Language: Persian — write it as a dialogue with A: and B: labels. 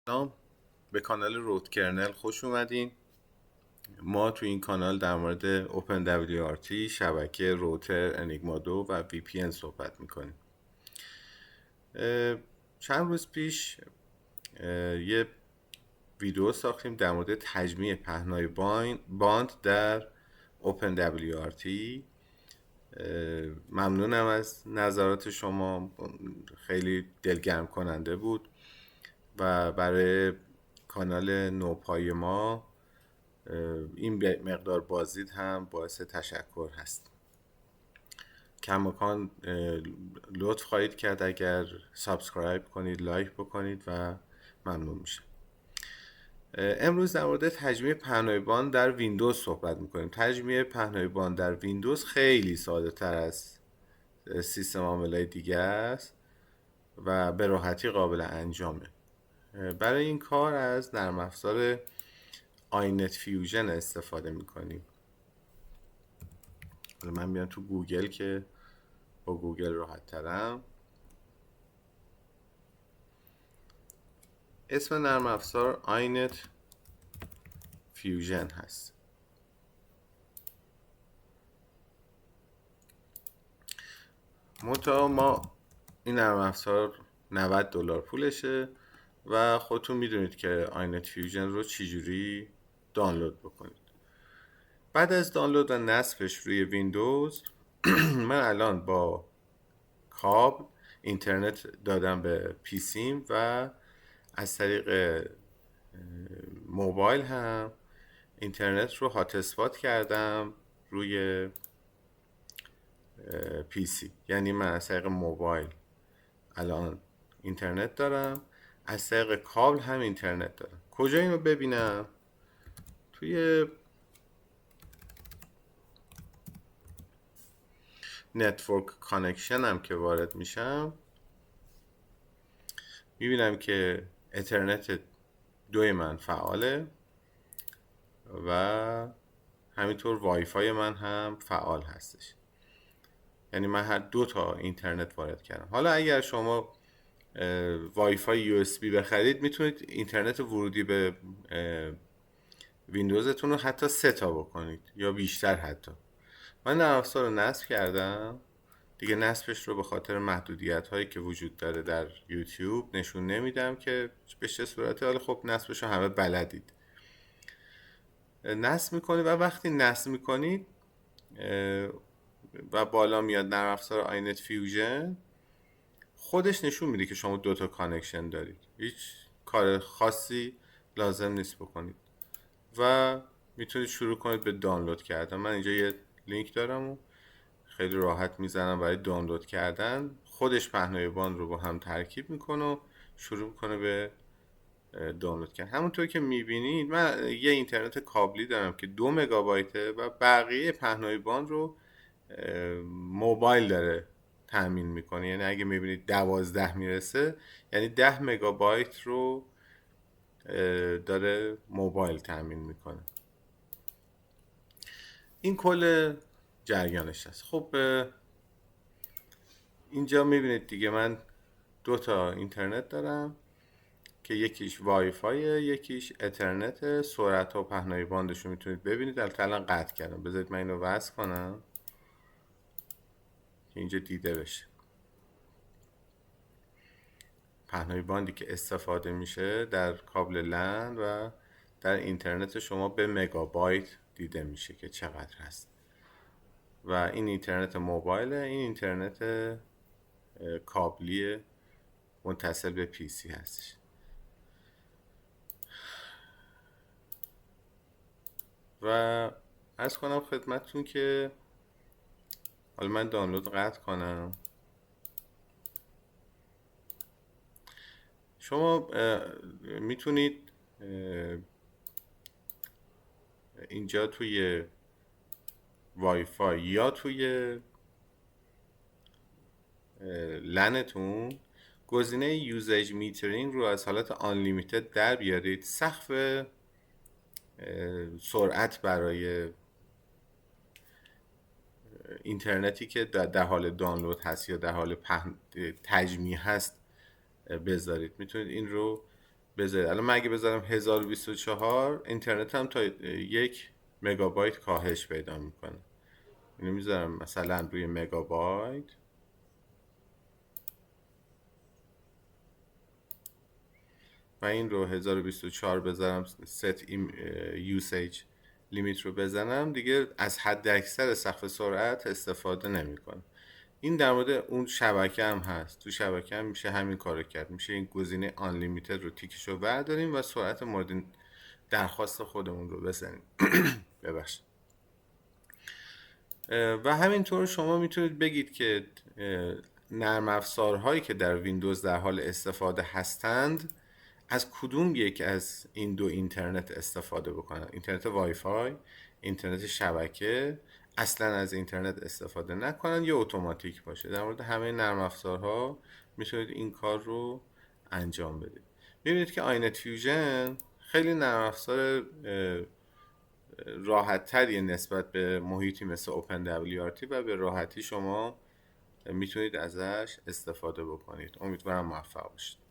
A: سلام، به کانال رود کرنل خوش اومدین. ما تو این کانال در مورد OpenWRT، شبکه، روتر، انیگما 2 و VPN صحبت میکنیم. چند روز پیش یه ویدیو ساختیم در مورد تجمیع پهنای باند در OpenWRT. ممنونم از نظرات شما، خیلی دلگرم کننده بود و برای کانال نوپای ما این مقدار بازدید هم باعث تشکر هست. کماکان لطف خواهید کرد اگر سابسکرایب کنید، لایک بکنید و ممنون میشه. امروز در مورد تجمیع پهنای باند در ویندوز صحبت میکنیم. تجمیع پهنای باند در ویندوز خیلی ساده تر از سیستم عاملای دیگه است و به راحتی قابل انجامه. برای این کار از نرم افزار آینت فیوژن استفاده میکنیم. من میام تو گوگل که با گوگل راحت ترم. اسم نرم افزار آینت فیوژن هست. منتها ما این نرم افزار $90 پولشه و خودتون میدونید که آینت فیوژن رو چجوری دانلود بکنید. بعد از دانلود و نصبش روی ویندوز من الان با کابل اینترنت دادم به پیسیم و از طریق موبایل هم اینترنت رو هات اسپات کردم روی پیسی. یعنی من از طریق موبایل الان اینترنت دارم، از طریق کابل هم اینترنت دارم. کجا اینو ببینم؟ توی نتورک کانکشن هم که وارد میشم میبینم که اینترنت دوی من فعاله و همینطور وای فای من هم فعال هستش. یعنی من هر دو تا اینترنت وارد کردم. حالا اگر شما وای فای یو اس بی بخرید میتونید اینترنت ورودی به ویندوزتون رو حتی 3 تا بکنید یا بیشتر. حتی من نرم افزار رو نصب کردم دیگه. نصبش رو به خاطر محدودیت هایی که وجود داره در یوتیوب نشون نمیدم که به چه صورته. حالا خب نصبش رو همه بلدید. نصب میکنید و وقتی نصب میکنید و بالا میاد نرم افزار آینت فیوژن، خودش نشون میده که شما 2 تا کانکشن دارید. هیچ کار خاصی لازم نیست بکنید و میتونید شروع کنید به دانلود کردن. من اینجا یه لینک دارم و خیلی راحت میزنم برای دانلود کردن. خودش پهنای باند رو با هم ترکیب میکنه و شروع میکنه به دانلود کردن. همونطور که میبینید من یه اینترنت کابلی دارم که 2 مگابایته و بقیه پهنای باند رو موبایل داره تامین میکنه. یعنی اگه میبینید 12 میرسه یعنی 10 مگابایت رو داره موبایل تامین میکنه. این کل جریانش هست. خب اینجا میبینید دیگه من 2 تا اینترنت دارم که یکیش وای فای، یکیش اترنت. سرعت و پهنای باندش رو میتونید ببینید. الان قطع کردم. بذارید من اینو وصل کنم که اینجا دیده بشه. پهنای باندی که استفاده میشه در کابل لند و در اینترنت شما به مگابایت دیده میشه که چقدر هست. و این اینترنت موبایل، این اینترنت کابلی متصل به پی سی هستش. و عرض کنم خدمتتون که حالا من دانلود قطع کنم. شما میتونید اینجا توی وای فای یا توی لنتون گزینه یوزیج میترینگ رو از حالت آنلیمیتد در بیارید. سقف سرعت برای اینترنتی که در حال دانلود هست یا در حال تجمیع هست بذارید. میتونید این رو بذارید. الان من اگه بذارم 1024 اینترنت هم تا 1 مگابایت کاهش پیدا میکنه. اینو میذارم مثلا روی مگابایت و این رو 1024 بذارم، set usage لیمیت رو بزنم، دیگه از حد اکثر سقف سرعت استفاده نمیکنه. این در مورد اون شبکه هم هست. تو شبکه هم میشه همین کارو کرد. میشه این گزینه unlimited رو تیکش رو برداریم و سرعت مورد درخواست خودمون رو بزنیم. ببخشید. و همینطور شما میتونید بگید که نرم افزارهایی که در ویندوز در حال استفاده هستند از کدوم یک از این دو اینترنت استفاده بکنن. اینترنت وای فای، اینترنت شبکه، اصلا از اینترنت استفاده نکنن یا اتوماتیک باشه. در مورد همه نرم افزارها میتونید این کار رو انجام بدید. ببینید که آینت فیوژن خیلی نرم افزار راحت تریه نسبت به محیطی مثل OpenWRT و به راحتی شما میتونید ازش استفاده بکنید. امیدوارم موفق باشید.